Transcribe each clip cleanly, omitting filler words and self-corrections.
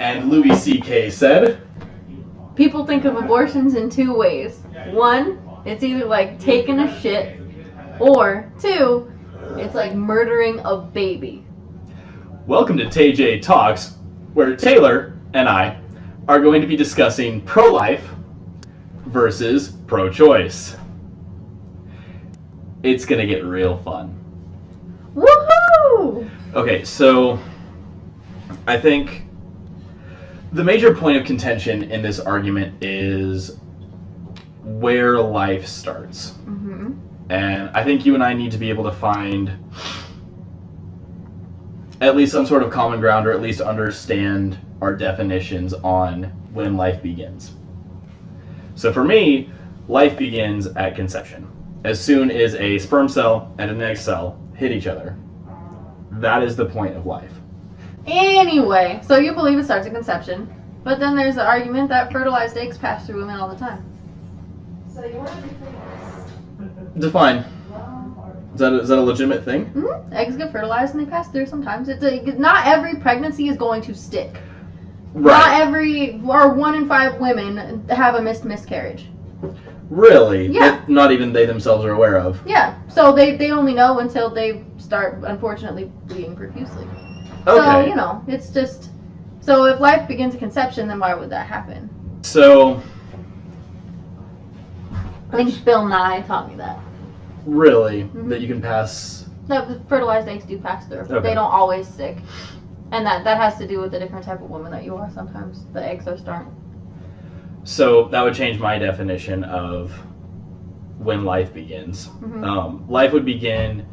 And Louis C.K. said, people think of abortions in two ways. One, it's either like taking a shit, or two, it's like murdering a baby. Welcome to TayJay Talks, where Taylor and I are going to be discussing pro-life versus pro-choice. It's going to get real fun. Woohoo! Okay, so I think the major point of contention in this argument is where life starts. Mm-hmm. And I think you and I need to be able to find at least some sort of common ground, or at least understand our definitions on when life begins. So for me, life begins at conception. As soon as a sperm cell and an egg cell hit each other, that is the point of life. Anyway, so you believe it starts at conception, but then there's the argument that fertilized eggs pass through women all the time. So you want to define. Is that a legitimate thing? Mm-hmm. Eggs get fertilized and they pass through sometimes. Not every pregnancy is going to stick. Right. Not 1 in 5 women have a miscarriage. Really? Yeah. That not even they themselves are aware of. Yeah. So they only know until they start, unfortunately, bleeding profusely. Okay. So, it's just... So if life begins at conception, then why would that happen? So... I think Bill Nye taught me that. Really? Mm-hmm. That you can pass... The fertilized eggs do pass through. Okay. They don't always stick. And that has to do with the different type of woman that you are. Sometimes the eggs are starting. So that would change my definition of when life begins. Mm-hmm. Life would begin,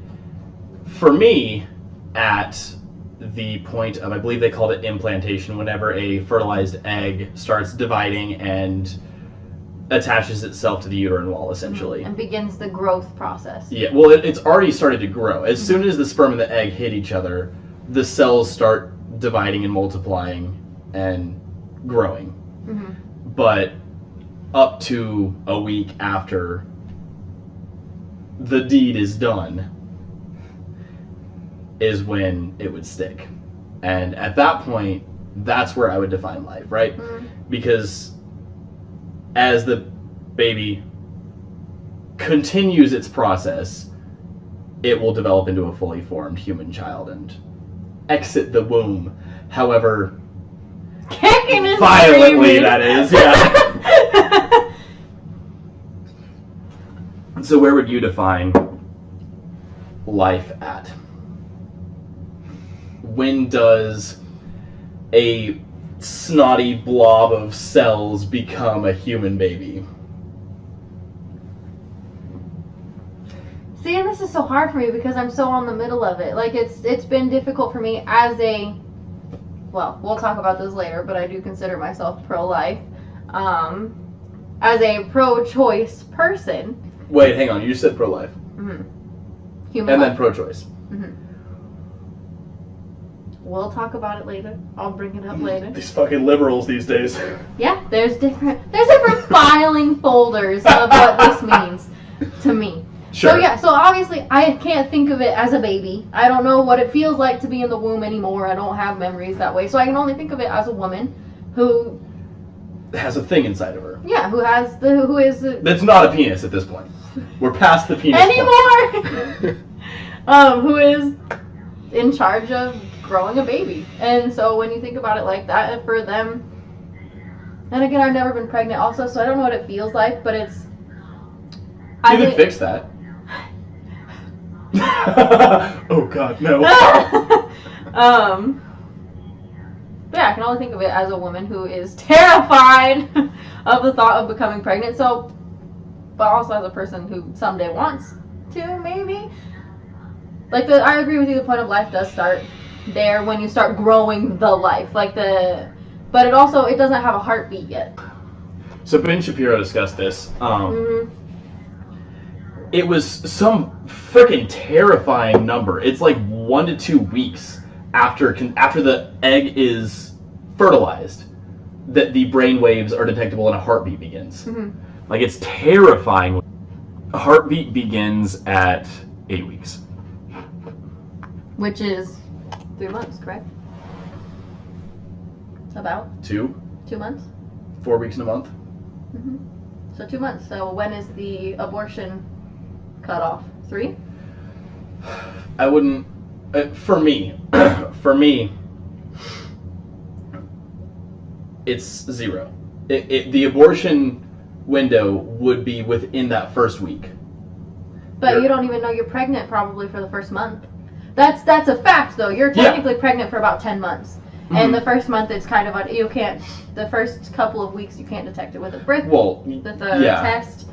for me, at the point of, I believe they called it implantation, whenever a fertilized egg starts dividing and attaches itself to the uterine wall, essentially. And begins the growth process. Yeah, well, it's already started to grow. As soon as the sperm and the egg hit each other, the cells start dividing and multiplying and growing. Mm-hmm. But up to a week after the deed is done is when it would stick. And at that point, that's where I would define life, right? Mm-hmm. Because as the baby continues its process, it will develop into a fully formed human child and exit the womb. However, kicking and violently, screaming. that is, yeah. So where would you define life at? When does a snotty blob of cells become a human baby? See, and this is so hard for me because I'm so on the middle of it. Like, it's been difficult for me as a... Well, we'll talk about this later, but I do consider myself pro-life. As a pro-choice person... Wait, hang on. You said pro-life. Mm-hmm. Human and life. then pro-choice. Mm-hmm. We'll talk about it later. I'll bring it up later. These fucking liberals these days. Yeah, there's different filing folders of what this means to me. Sure. So obviously I can't think of it as a baby. I don't know what it feels like to be in the womb anymore. I don't have memories that way. So I can only think of it as a woman who has a thing inside of her. Yeah, who is That's not a penis at this point. We're past the penis anymore. Who is in charge of growing a baby. And so when you think about it like that, for them, and again, I've never been pregnant also, so I don't know what it feels like, but it's... You can fix that. Oh God, no. Yeah, I can only think of it as a woman who is terrified of the thought of becoming pregnant, so, but also as a person who someday wants to, maybe. Like, I agree with you, the point of life does start there when you start growing the life, but it doesn't have a heartbeat yet. So Ben Shapiro discussed this. Mm-hmm. It was some freaking terrifying number. It's like 1 to 2 weeks after the egg is fertilized that the brain waves are detectable and a heartbeat begins. Mm-hmm. Like, it's terrifying. A heartbeat begins at 8 weeks. Which is 3 months, correct? About 2 months. 4 weeks in a month. Mm-hmm. So 2 months. So when is the abortion cutoff? 3? I wouldn't. For me, it's 0. The abortion window would be within that first week. But you don't even know you're pregnant probably for the first month. That's a fact though. You're technically pregnant for about 10 months. Mm-hmm. And the first month it's kind of you can't, the first couple of weeks you can't detect it with a test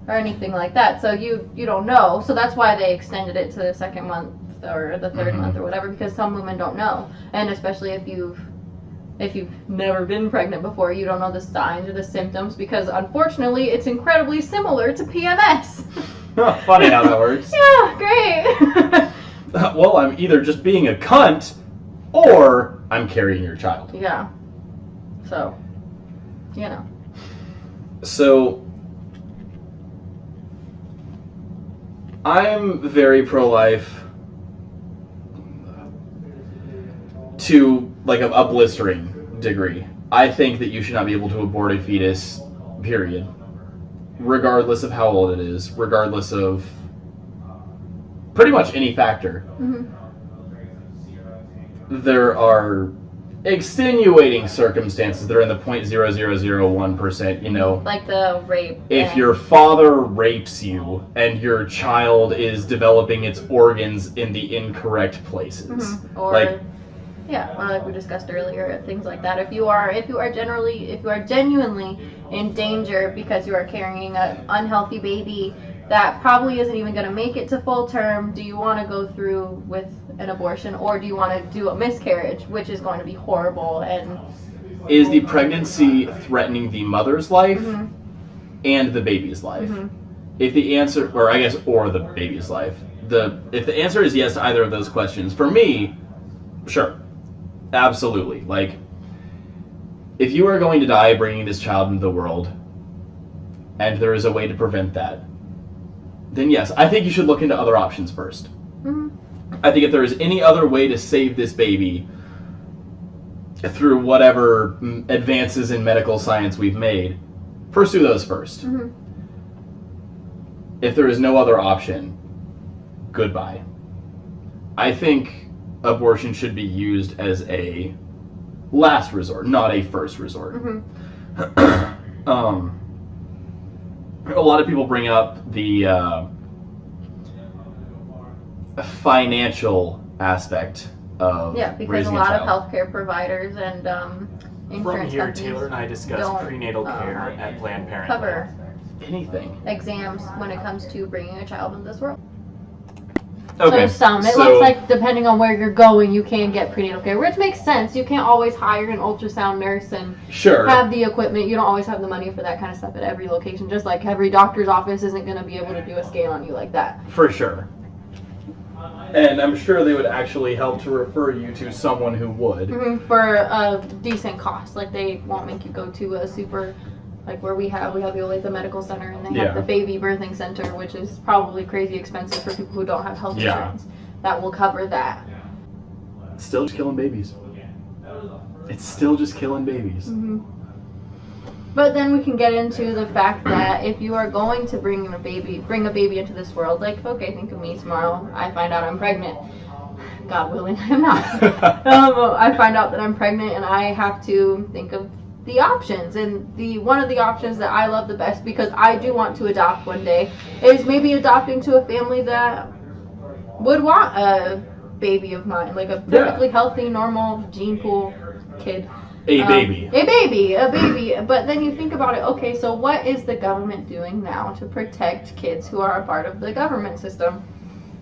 or anything like that. So you don't know. So that's why they extended it to the second month or the third month or whatever, because some women don't know. And especially if you've never been pregnant before, you don't know the signs or the symptoms, because unfortunately it's incredibly similar to PMS. Funny how that works. Yeah, great. Well, I'm either just being a cunt or I'm carrying your child. Yeah. So, you know. So, I'm very pro-life to like a blistering degree. I think that you should not be able to abort a fetus, period. Regardless of how old it is, regardless of pretty much any factor. Mm-hmm. There are extenuating circumstances that are in the 0.0001%, you know. Like the rape. If your father rapes you and your child is developing its organs in the incorrect places. Mm-hmm. Or like we discussed earlier, things like that. If you are genuinely in danger because you are carrying an unhealthy baby that probably isn't even going to make it to full term, do you want to go through with an abortion, or do you want to do a miscarriage, which is going to be horrible? And is the pregnancy threatening the mother's life and the baby's life? Mm-hmm. If the answer, or the baby's life, if the answer is yes to either of those questions, for me, sure. Absolutely. Like, if you are going to die bringing this child into the world, and there is a way to prevent that, then yes, I think you should look into other options first. Mm-hmm. I think if there is any other way to save this baby through whatever advances in medical science we've made, pursue those first. Mm-hmm. If there is no other option, goodbye. I think abortion should be used as a last resort, not a first resort. Mm-hmm. A lot of people bring up the financial aspect of because a lot of healthcare providers and insurance From here, companies Taylor and I discussed prenatal care at Planned Parenthood. Cover anything. Exams when it comes to bringing a child into this world. Okay. So it looks like depending on where you're going, you can get prenatal care, which makes sense. You can't always hire an ultrasound nurse and have the equipment. You don't always have the money for that kind of stuff at every location. Just like every doctor's office isn't going to be able to do a scan on you like that. For sure. And I'm sure they would actually help to refer you to someone who would. Mm-hmm, for a decent cost. Like they won't make you go to a super... Like where we have the Olathe Medical Center, and they have the baby birthing center, which is probably crazy expensive for people who don't have health insurance. That will cover that. It's still just killing babies. It's still just killing babies. Mm-hmm. But then we can get into the fact that if you are going to bring a baby into this world, like, okay, think of me tomorrow, I find out I'm pregnant. God willing, I'm not. I find out that I'm pregnant, and I have to think of the options, and one of the options that I love the best, because I do want to adopt one day, is maybe adopting to a family that would want a baby of mine, like a perfectly healthy, normal gene pool kid. A baby. But then you think about it, okay, so what is the government doing now to protect kids who are a part of the government system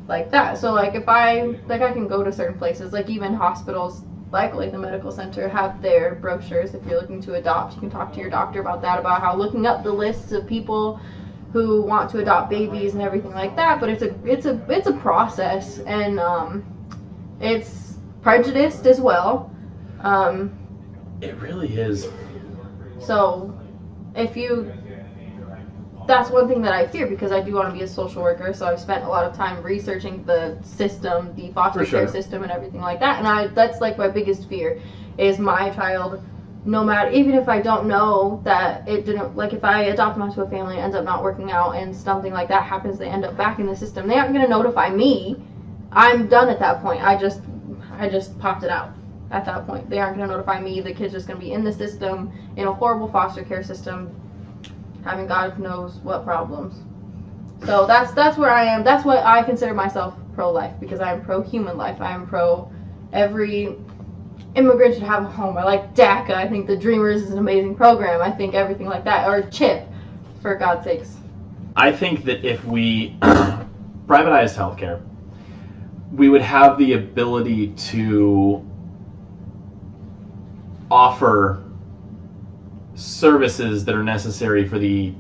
like that? So like if I can go to certain places, like even hospitals like the medical center have their brochures. If you're looking to adopt, you can talk to your doctor about that, about how looking up the lists of people who want to adopt babies and everything like that. But it's a process, and it's prejudiced as well. It really is. So that's one thing that I fear, because I do want to be a social worker, so I've spent a lot of time researching the system, the foster care system and everything like that, and that's like my biggest fear, is my child no matter, even if I don't know that it didn't, like if I adopt them onto a family, it ends up not working out, and something like that happens, they end up back in the system, they aren't going to notify me. I'm done at that point. I just popped it out at that point. They aren't going to notify me. The kid's just going to be in the system, in a horrible foster care system, having God knows what problems. So that's where I am. That's what I consider myself pro-life, because I am pro-human life. I am pro every immigrant should have a home. I like DACA. I think the Dreamers is an amazing program. I think everything like that. Or CHIP, for God's sakes. I think that if we privatized healthcare, we would have the ability to offer services that are necessary for the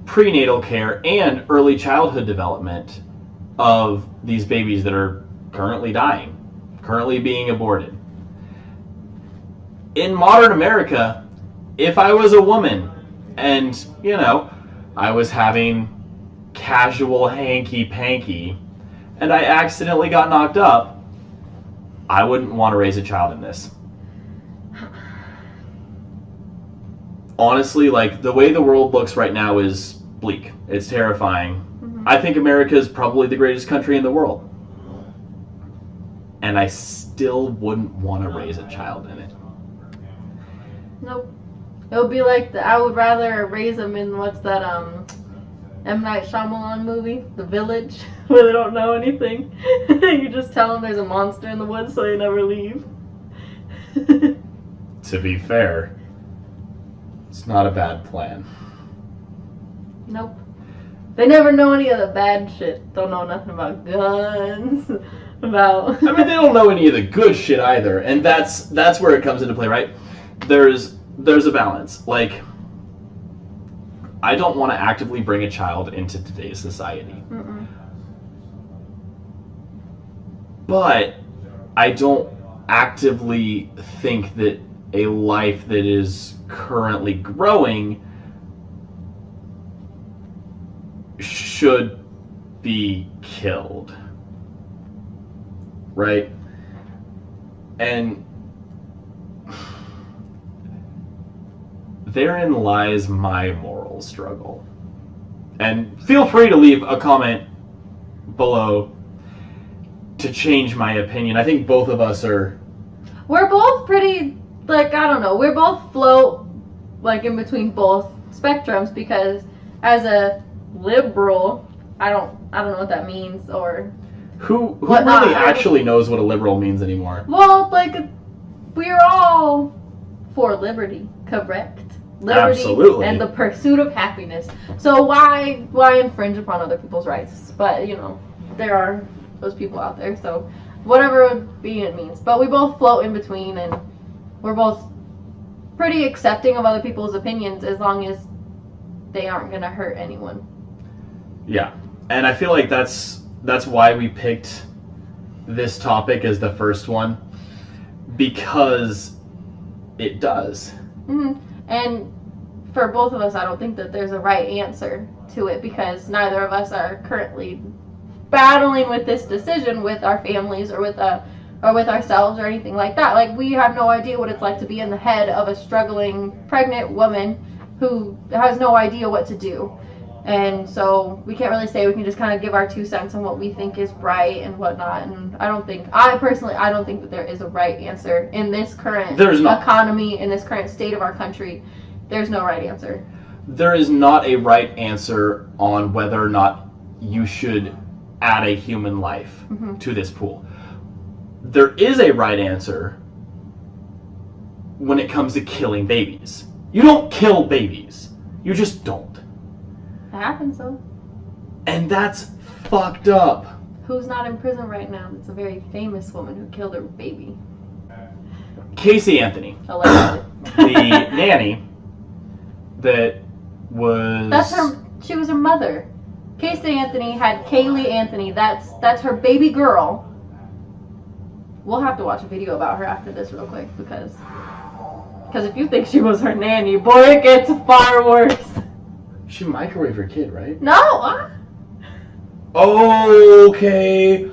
prenatal care and early childhood development of these babies that are currently dying, currently being aborted. In modern America, if I was a woman and, you know, I was having casual hanky-panky and I accidentally got knocked up, I wouldn't want to raise a child in this. Honestly, like, the way the world looks right now is bleak. It's terrifying. Mm-hmm. I think America is probably the greatest country in the world. And I still wouldn't want to raise a child in it. Nope. It would be like I would rather raise them in what's that M. Night Shyamalan movie, The Village, where they don't know anything. You just tell them there's a monster in the woods so they never leave. To be fair, it's not a bad plan. Nope. They never know any of the bad shit. Don't know nothing about guns. About. I mean, they don't know any of the good shit either, and that's where it comes into play, right? There's a balance. Like, I don't want to actively bring a child into today's society. Mm-mm. But I don't actively think that a life that is currently growing should be killed. Right? And therein lies my moral struggle. And feel free to leave a comment below to change my opinion. I think both of us are... We're both pretty, like, I don't know, we're both float, like, in between both spectrums, because as a liberal, I don't know what that means, or... Who really actually knows what a liberal means anymore? Well, like, we're all for liberty, correct? Liberty. Absolutely. And the pursuit of happiness. So why infringe upon other people's rights? But, you know, there are those people out there, so whatever it means. But we both float in between, and we're both pretty accepting of other people's opinions as long as they aren't going to hurt anyone. Yeah. And I feel like that's why we picked this topic as the first one, because it does. Mm-hmm. And for both of us, I don't think that there's a right answer to it, because neither of us are currently battling with this decision with our families or with ourselves or anything like that. Like, we have no idea what it's like to be in the head of a struggling pregnant woman who has no idea what to do. And so we can't really say. We can just kind of give our 2 cents on what we think is right and whatnot. And I personally don't think that there is a right answer in this current economy, in this current state of our country. There's no right answer. There is not a right answer on whether or not you should add a human life to this pool. There is a right answer when it comes to killing babies. You don't kill babies. You just don't. It happens, though. And that's fucked up. Who's not in prison right now? It's a very famous woman who killed her baby. Casey Anthony. Allegedly. The nanny that was... She was her mother. Casey Anthony had Kaylee Anthony. That's her baby girl. We'll have to watch a video about her after this real quick, because if you think she was her nanny, boy, it gets far worse. She microwaved her kid, right? No. Okay.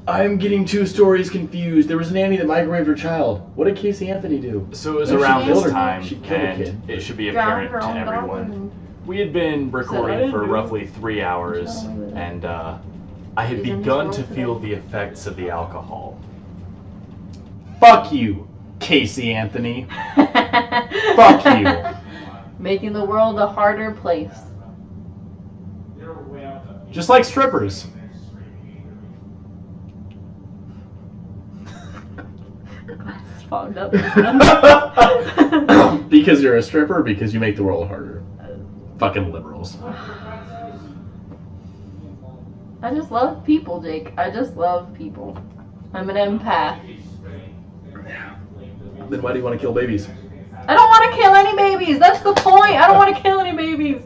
I'm getting 2 stories confused. There was a nanny that microwaved her child. What did Casey Anthony do? So it was She around killed this her. time, She killed a kid. and it should be Drowned apparent her to own everyone. daughter. We had been I recording didn't for do it. roughly 3 hours, She's not away with it. and I had She's in this begun world to today. feel the effects of the alcohol. Fuck you, Casey Anthony. Fuck you. Making the world a harder place. Just like strippers. Glasses fogged up. Because you're a stripper, because you make the world harder. Fucking liberals. I just love people, Jake. I just love people. I'm an empath. Then why do you want to kill babies? I don't want to kill any babies. That's the point. I don't want to kill any babies.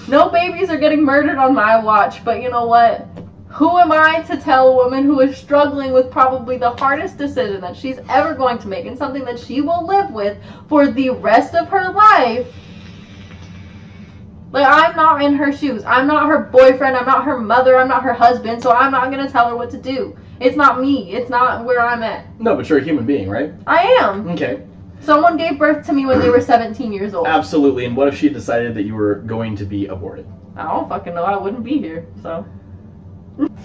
No babies are getting murdered on my watch. But you know what? Who am I to tell a woman who is struggling with probably the hardest decision that she's ever going to make and something that she will live with for the rest of her life? Like, I'm not in her shoes. I'm not her boyfriend. I'm not her mother. I'm not her husband. So I'm not going to tell her what to do. It's not me. It's not where I'm at. No, but you're a human being, right? I am. Okay. Someone gave birth to me when they were 17 years old. Absolutely. And what if she decided that you were going to be aborted? I don't fucking know. I wouldn't be here. So.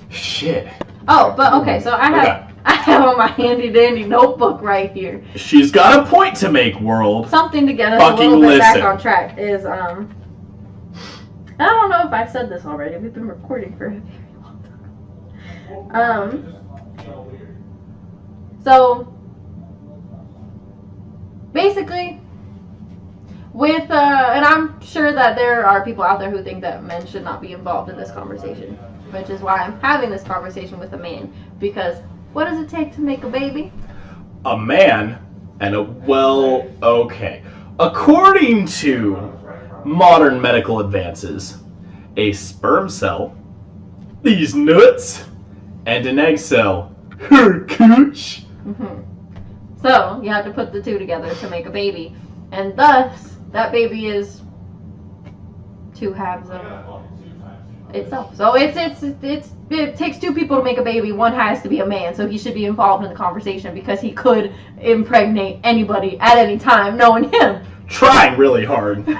Shit. Oh, but okay. So I have on my handy dandy notebook right here. She's got a point to make, world. Something to get us Fucking a little bit listen. back on track is I don't know if I've said this already. We've been recording for a very long time. So basically, with and I'm sure that there are people out there who think that men should not be involved in this conversation, which is why I'm having this conversation with a man. Because what does it take to make a baby? A man and a, well, okay. According to modern medical advances, a sperm cell, these nuts, and an egg cell, her cooch. Mm-hmm. So you have to put the two together to make a baby, and thus that baby is 2 halves of itself. So it takes 2 people to make a baby. One has to be a man, so he should be involved in the conversation because he could impregnate anybody at any time, knowing him. Trying really hard. Really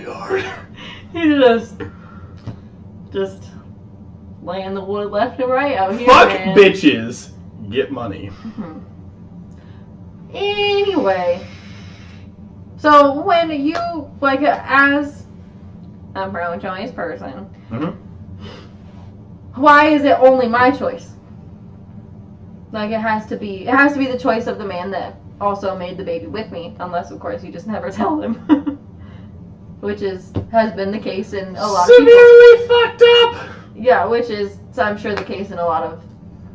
hard. He's just laying the wood left and right out here. Fuck man. bitches. Get money. Mhm. Anyway, so when you, like, as a pro-choice person, Mm-hmm. why is it only my choice? Like, it has to be the choice of the man that also made the baby with me, unless, of course, you just never tell them. Which has been the case in a lot of people. Severely fucked up. Yeah, which is, I'm sure, the case in a lot of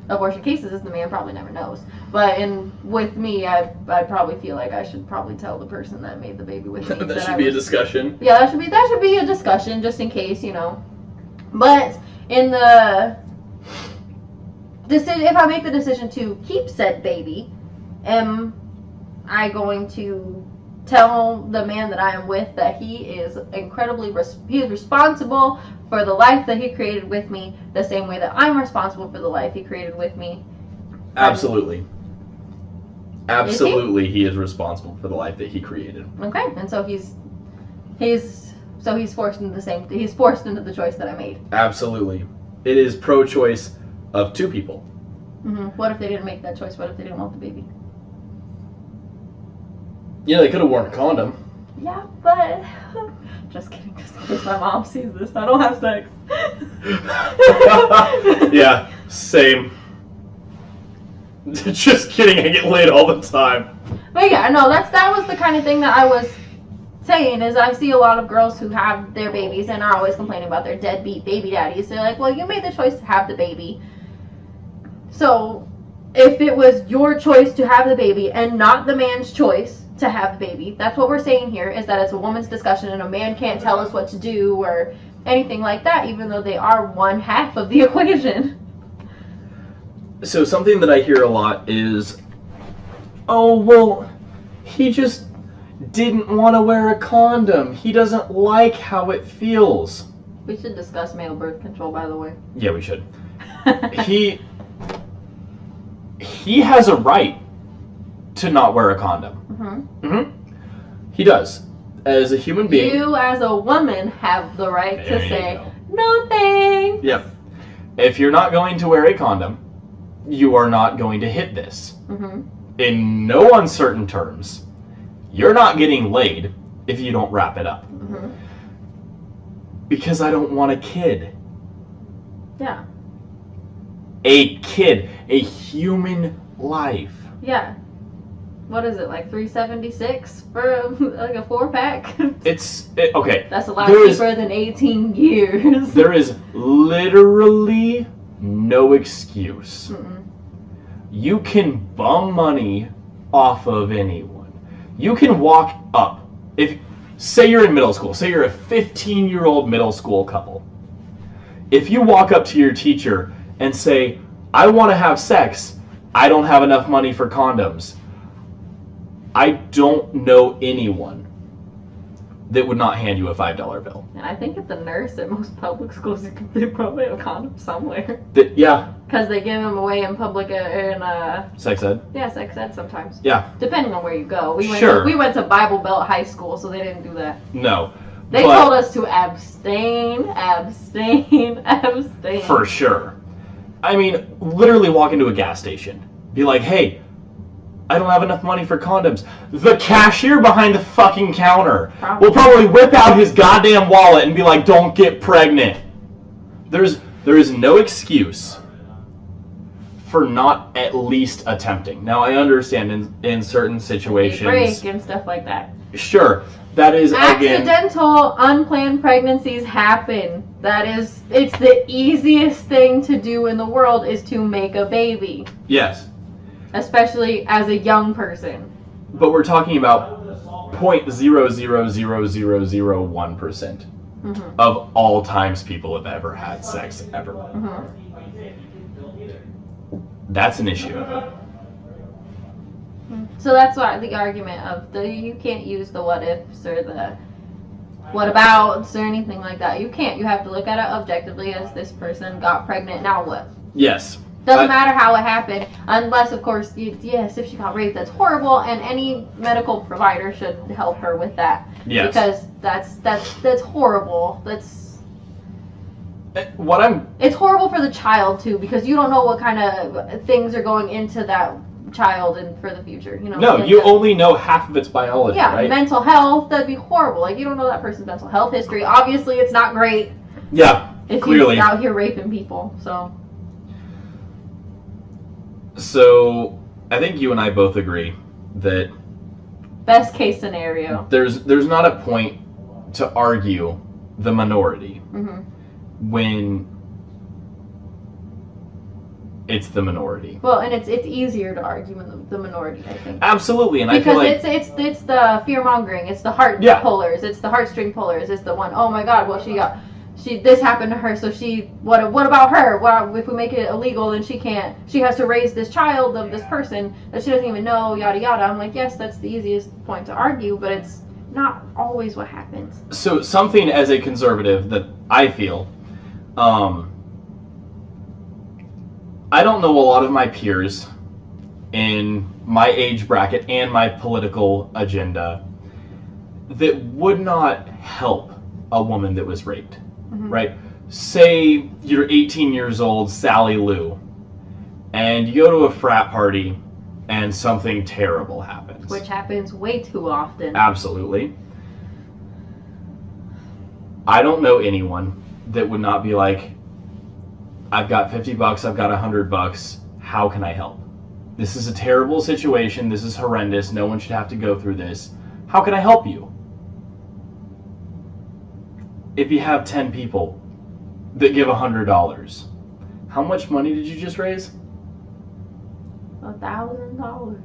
abortion cases, is the man probably never knows. But with me, I probably feel like I should probably tell the person that made the baby with me. That should be a discussion. Yeah, that should be a discussion, just in case, you know. But in the decision, if I make the decision to keep said baby, am I going to tell the man that I am with that he is he is responsible for the life that he created with me, the same way that I'm responsible for the life he created with me? Absolutely. Absolutely, he is responsible for the life that he created. Okay, and so he's forced into the choice that I made. Absolutely. It is pro-choice of 2 people. Mm-hmm. What if they didn't make that choice? What if they didn't want the baby? Yeah, they could have worn a condom. Yeah, but just kidding. Just in case my mom sees this, I don't have sex. Yeah, same. Just kidding, I get laid all the time. But yeah, no, that was the kind of thing that I was saying. Is I see a lot of girls who have their babies and are always complaining about their deadbeat baby daddies. They're like, well, you made the choice to have the baby. So if it was your choice to have the baby and not the man's choice to have the baby, that's what we're saying here, is that it's a woman's discussion and a man can't tell us what to do or anything like that, even though they are one half of the equation. So something that I hear a lot is, oh, well, he just didn't want to wear a condom. He doesn't like how it feels. We should discuss male birth control, by the way. Yeah, we should. He has a right to not wear a condom. He does. As a human being. You, as a woman, have the right There to you say, go. no thanks. Yep. If you're not going to wear a condom, you are not going to hit this. In no uncertain terms, you're not getting laid if you don't wrap it up. Because I don't want a kid. Yeah. A kid. A human life. Yeah. What is it, like $376 for like a 4-pack? Okay. That's a lot cheaper than 18 years. There is literally no excuse. You can bum money off of anyone. You can walk up. Say you're in middle school. Say you're a 15-year-old middle school couple. If you walk up to your teacher and say, I want to have sex, I don't have enough money for condoms. I don't know anyone that would not hand you a $5 bill. And I think at the nurse at most public schools, they probably have a condom somewhere. Yeah. Because they give them away in public, Sex ed? Yeah, sex ed sometimes. Yeah. Depending on where you go. We went to Bible Belt High School, so they didn't do that. No. They told us to abstain. For sure. I mean, literally walk into a gas station. Be like, hey, I don't have enough money for condoms. The cashier behind the fucking counter will probably whip out his goddamn wallet and be like, don't get pregnant. There is no excuse for not at least attempting. Now, I understand in certain situations. Break and stuff like that. Sure. That is, accidental, unplanned pregnancies happen. It's the easiest thing to do in the world is to make a baby. Yes. Especially as a young person. But we're talking about 0.00001% of all times people have ever had sex, ever. That's an issue. So that's why the argument of you can't use the what ifs or the what abouts or anything like that. You can't. You have to look at it objectively as this person got pregnant, now what? Yes. Doesn't matter how it happened, unless, of course, yes, if she got raped, that's horrible, and any medical provider should help her with that. Yes. Because that's horrible. It's horrible for the child too, because you don't know what kind of things are going into that child and for the future. No, you only know half of its biology, right? Mental health, that'd be horrible. Like, you don't know that person's mental health history. Obviously, it's not great. Yeah, if clearly. He's out here raping people, So, I think you and I both agree that best case scenario. There's not a point to argue the minority when it's the minority. Well, and it's easier to argue in the minority, I think. Absolutely, and because I feel like it's the fear mongering, it's the heart pullers, it's the heartstring pullers, it's the one. Oh my God! Well, this happened to her, so what about her? Well, if we make it illegal, then she has to raise this child of this person that she doesn't even know, yada yada. I'm like, yes, that's the easiest point to argue, but it's not always what happens. So something as a conservative that I feel, I don't know a lot of my peers in my age bracket and my political agenda that would not help a woman that was raped. Right? Say you're 18 years old, Sally Lou, and you go to a frat party and something terrible happens. Which happens way too often. Absolutely. I don't know anyone that would not be like, I've got $50, I've got $100, how can I help? This is a terrible situation, this is horrendous, no one should have to go through this. How can I help you? If you have 10 people that give $100, how much money did you just raise? $1,000.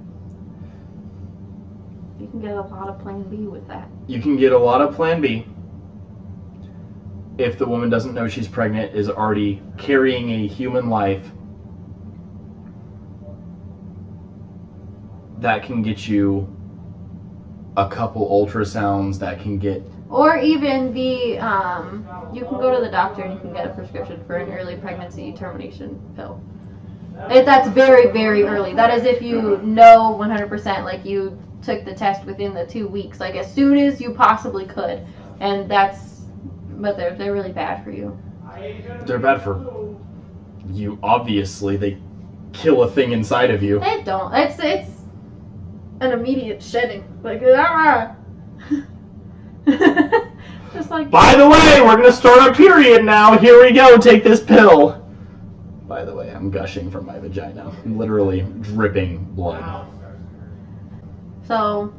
You can get a lot of Plan B with that. You can get a lot of Plan B if the woman doesn't know she's pregnant, is already carrying a human life. That can get you a couple ultrasounds, that can get Or even the, you can go to the doctor and you can get a prescription for an early pregnancy termination pill. That's very, very early. That is if you know 100%, like you took the test within the 2 weeks, like as soon as you possibly could. And but they're really bad for you. They're bad for you, obviously. They kill a thing inside of you. They don't. It's an immediate shedding. Like, ah. Just like. By the way, we're gonna start our period now. Here we go. Take this pill. By the way, I'm gushing from my vagina. I'm literally dripping blood. So,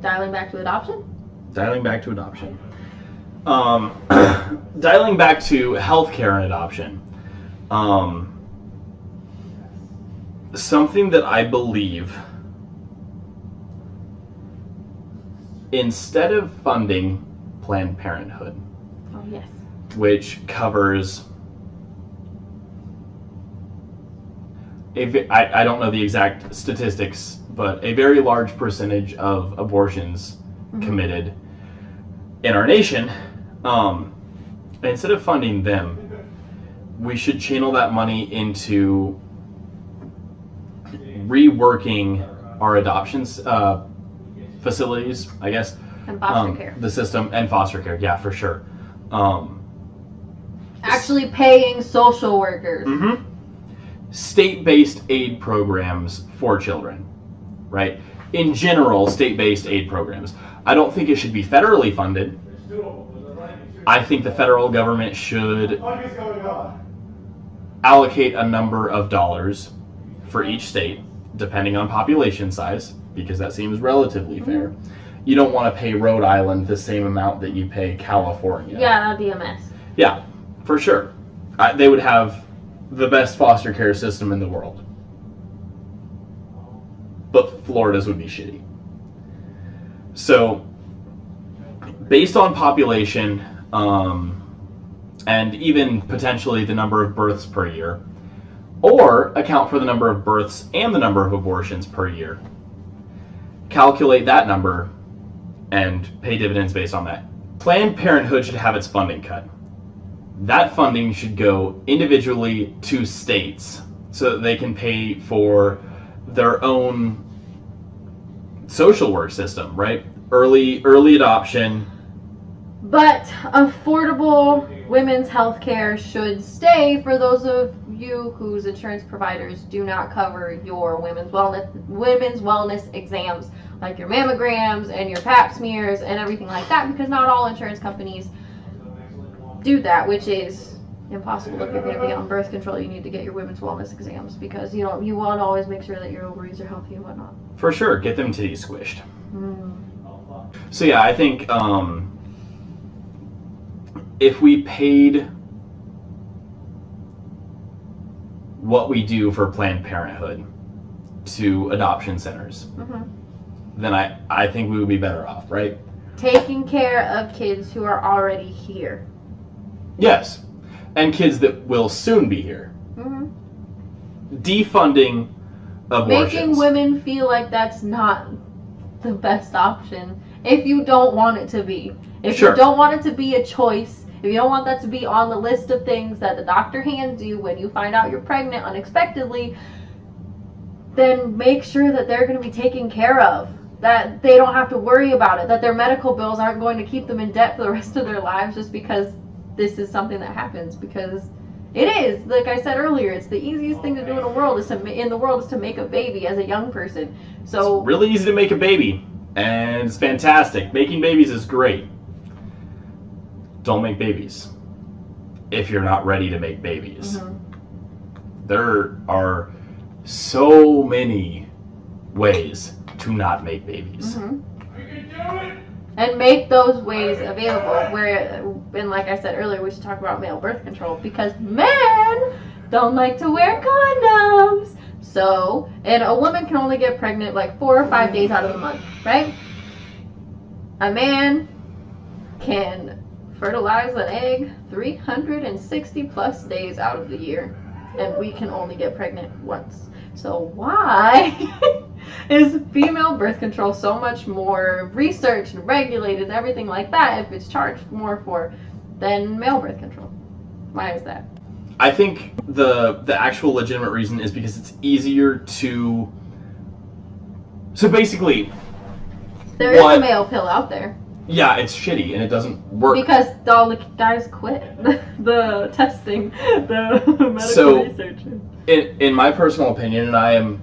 dialing back to adoption? Dialing back to adoption. Dialing back to healthcare and adoption. Something that I believe, instead of funding Planned Parenthood, Oh, yes. which covers I don't know the exact statistics, but a very large percentage of abortions committed in our nation, instead of funding them, we should channel that money into reworking our adoptions facilities, I guess. And foster care. The system, and foster care, yeah, for sure. Actually paying social workers. Mm-hmm. State-based aid programs for children, right? In general, state-based aid programs. I don't think it should be federally funded. I think the federal government should allocate a number of dollars for each state, depending on population size, because that seems relatively fair. You don't want to pay Rhode Island the same amount that you pay California. Yeah, that'd be a mess. Yeah, for sure. They would have the best foster care system in the world. But Florida's would be shitty. So, based on population, and even potentially the number of births per year, or account for the number of births and the number of abortions per year, calculate that number and pay dividends based on that. Planned Parenthood should have its funding cut. That funding should go individually to states so that they can pay for their own social work system, right? Early adoption. But affordable women's health care should stay for those of you whose insurance providers do not cover your women's wellness exams, like your mammograms and your pap smears and everything like that, because not all insurance companies do that, which is impossible. If you're going to be on birth control, you need to get your women's wellness exams, because you want to always make sure that your ovaries are healthy and whatnot. For sure, get them titties squished. So yeah, I think if we paid what we do for Planned Parenthood to adoption centers, then I think we would be better off, right? Taking care of kids who are already here. Yes, and kids that will soon be here. Defunding abortions. Making women feel like that's not the best option if you don't want it to be. If you don't want it to be a choice, if you don't want that to be on the list of things that the doctor hands you when you find out you're pregnant unexpectedly, then make sure that they're going to be taken care of. That they don't have to worry about it. That their medical bills aren't going to keep them in debt for the rest of their lives just because this is something that happens. Because it is, like I said earlier, it's the easiest thing to do in the world is to make a baby as a young person. So it's really easy to make a baby, and it's fantastic. Making babies is great. Don't make babies if you're not ready to make babies. There are so many ways to not make babies. And make those ways available. And like I said earlier, we should talk about male birth control, because men don't like to wear condoms. So, and a woman can only get pregnant like 4 or 5 days out of the month, right? A man can fertilize an egg 360 plus days out of the year, and we can only get pregnant once. So why is female birth control so much more researched and regulated and everything like that if it's charged more for than male birth control? Why is that? I think the actual legitimate reason is because it's easier to... So basically... There is a male pill out there. Yeah, it's shitty and it doesn't work. Because all the guys quit the testing, the medical research. In my personal opinion, and I am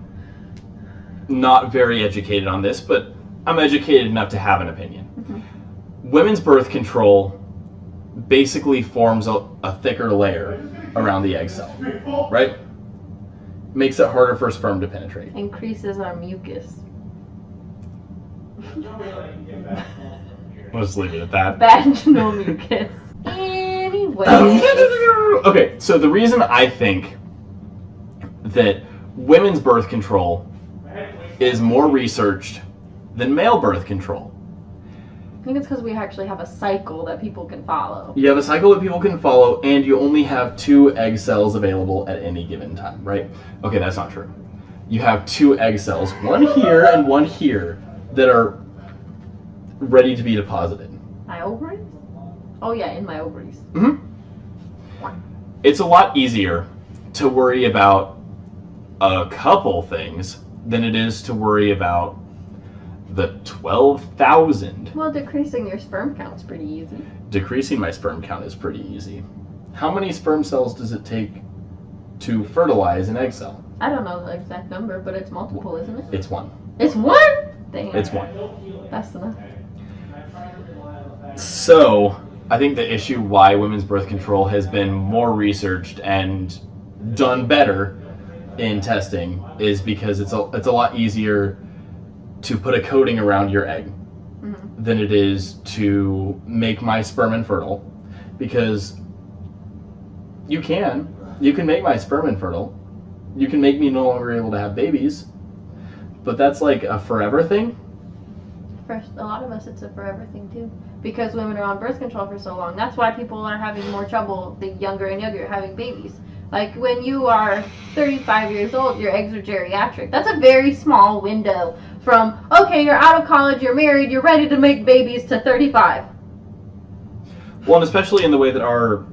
not very educated on this, but I'm educated enough to have an opinion. Mm-hmm. Women's birth control basically forms a thicker layer around the egg cell, right? Makes it harder for sperm to penetrate. Increases our mucus. Let's leave it at that. Vaginal mucus. Anyway. Okay, so the reason I think that women's birth control is more researched than male birth control. I think it's because we actually have a cycle that people can follow. You have a cycle that people can follow, and you only have 2 egg cells available at any given time, right? Okay, that's not true. You have 2 egg cells, one here and one here, that are ready to be deposited. My ovaries? Oh yeah, in my ovaries. Mm-hmm. It's a lot easier to worry about a couple things than it is to worry about the 12,000. Well, decreasing your sperm count is pretty easy. Decreasing my sperm count is pretty easy. How many sperm cells does it take to fertilize an egg cell? I don't know the exact number, but it's multiple, isn't it? It's 1. It's 1? Dang. It's 1. That's enough. So, I think the issue why women's birth control has been more researched and done better in testing is because it's a lot easier to put a coating around your egg mm-hmm. than it is to make my sperm infertile, because you can make my sperm infertile, you can make me no longer able to have babies, but that's like a forever thing. For a lot of us, it's a forever thing too, because women are on birth control for so long. That's why people are having more trouble the younger and younger having babies. Like when you are 35 years old, your eggs are geriatric. That's a very small window from, okay, you're out of college, you're married, you're ready to make babies, to 35. Well, and especially in the way that our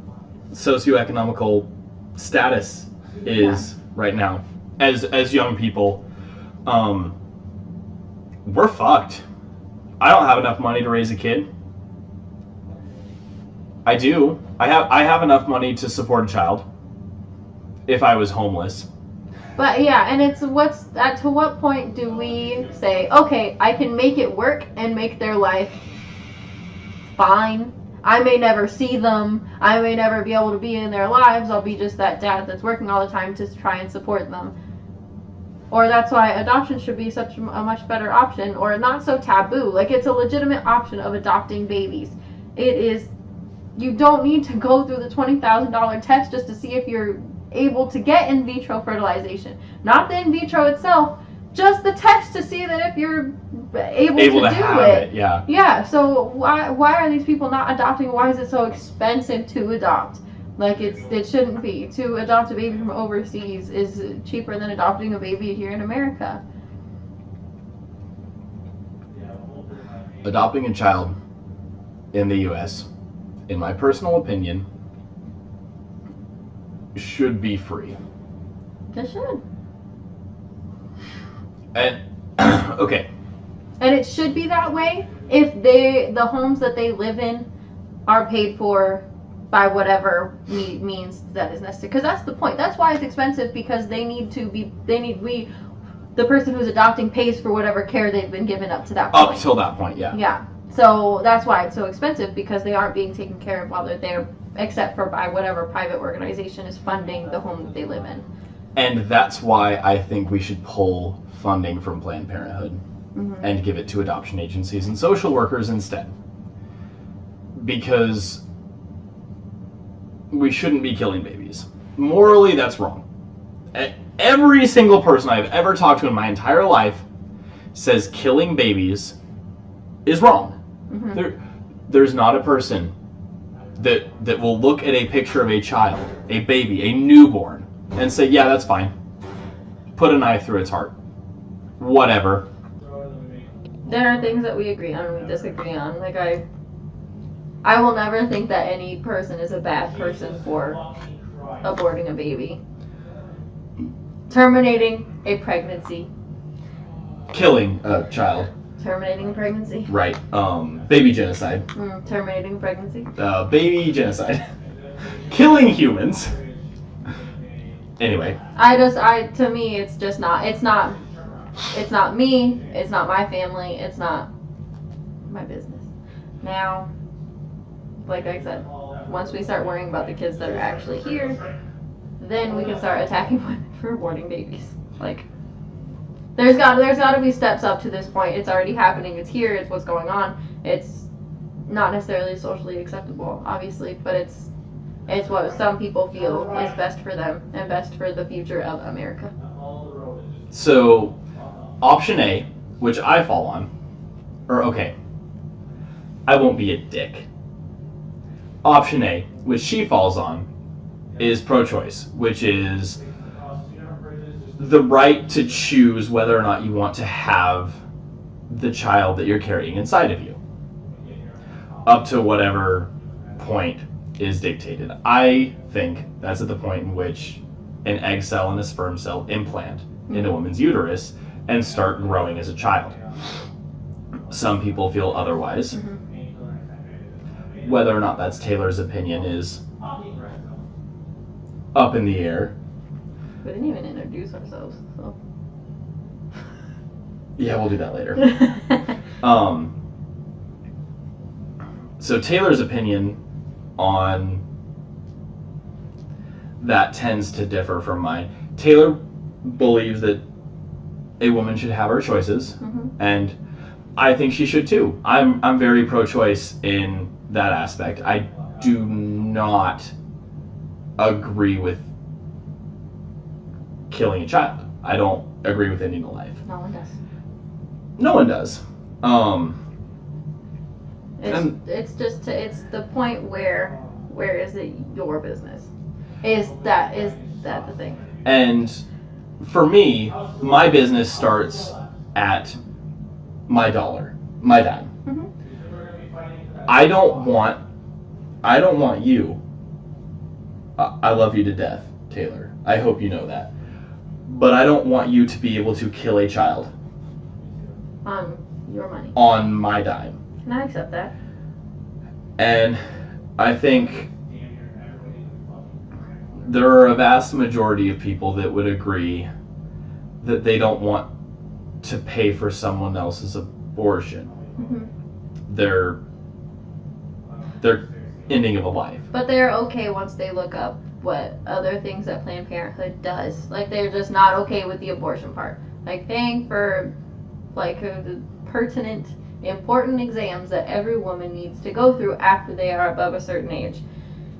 socioeconomical status is right now, as young people, we're fucked. I don't have enough money to raise a kid. I do. I have enough money to support a child if I was homeless. But yeah, and it's to what point do we say, okay, I can make it work and make their life fine. I may never see them. I may never be able to be in their lives. I'll be just that dad that's working all the time to try and support them. Or that's why adoption should be such a much better option, or not so taboo. Like, it's a legitimate option of adopting babies. It is, you don't need to go through the $20,000 test just to see if you're able to get in vitro fertilization. Not the in vitro itself, just the test to see that if you're able to do it. Yeah. Yeah, so why are these people not adopting? Why is it so expensive to adopt? Like, it shouldn't be. To adopt a baby from overseas is cheaper than adopting a baby here in America. Adopting a child in the U.S., in my personal opinion, should be free. It should. And okay. And it should be that way if the homes that they live in are paid for by whatever means that is necessary. Because that's the point. That's why it's expensive, because the person who's adopting pays for whatever care they've been given up to that point. Up till that point, yeah. Yeah. So that's why it's so expensive, because they aren't being taken care of while they're there, except for by whatever private organization is funding the home that they live in. And that's why I think we should pull funding from Planned Parenthood mm-hmm. and give it to adoption agencies and social workers instead. Because we shouldn't be killing babies. Morally, that's wrong. Every single person I've ever talked to in my entire life says killing babies is wrong. Mm-hmm. There's not a person that will look at a picture of a child, a baby, a newborn, and say, yeah, that's fine. Put a knife through its heart. whatever. There are things that we agree on and we disagree on. Like I will never think that any person is a bad person for aborting a baby, terminating a pregnancy, Killing a child, terminating a pregnancy, right? Baby genocide, terminating a pregnancy. baby genocide, killing humans. Anyway, to me, it's just not. It's not me. It's not my family. It's not my business. Now, like I said, once we start worrying about the kids that are actually here, then we can start attacking women for aborting babies. Like, there's got to be steps up to this point. It's already happening. It's here. It's what's going on. It's not necessarily socially acceptable, obviously, but it's what some people feel is best for them and best for the future of America. so option A, which I fall on, or okay, I won't be a dick. Option A, which she falls on, is pro-choice, which is the right to choose whether or not you want to have the child that you're carrying inside of you, up to whatever point is dictated. I think that's at the point in which an egg cell and a sperm cell implant in a woman's uterus and start growing as a child. Some people feel otherwise. Whether or not that's Taylor's opinion is up in the air. We didn't even introduce ourselves, so. Yeah, we'll do that later. So Taylor's opinion on that tends to differ from mine. Taylor believes that a woman should have her choices, and I think she should too. I'm very pro-choice in that aspect. I do not agree with killing a child. I don't agree with ending a life. No one does. No one does. It's the point where is it your business? Is that the thing? And for me, my business starts at my dollar, my dime. I don't want you. I love you to death, Taylor. I hope you know that. But I don't want you to be able to kill a child. On your money. On my dime. And I accept that. And I think there are a vast majority of people that would agree that they don't want to pay for someone else's abortion. They're ending of a life. But they're okay once they look up what other things that Planned Parenthood does. Like, they're just not okay with the abortion part. Like, paying for the pertinent, important exams that every woman needs to go through after they are above a certain age.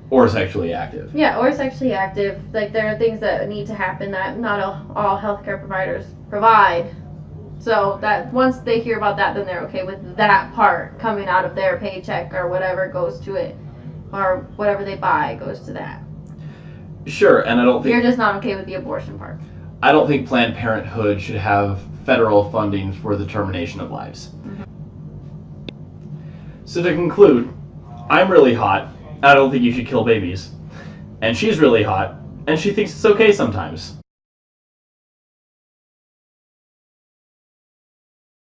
Or sexually active. Yeah, or sexually active. Like, there are things that need to happen that not all healthcare providers provide. So that once they hear about that, then they're okay with that part coming out of their paycheck or whatever goes to it, or whatever they buy goes to that. Sure, and I don't think You're just not okay with the abortion part. I don't think Planned Parenthood should have federal funding for the termination of lives. So to conclude, I'm really hot. I don't think you should kill babies. And she's really hot, and she thinks it's okay sometimes.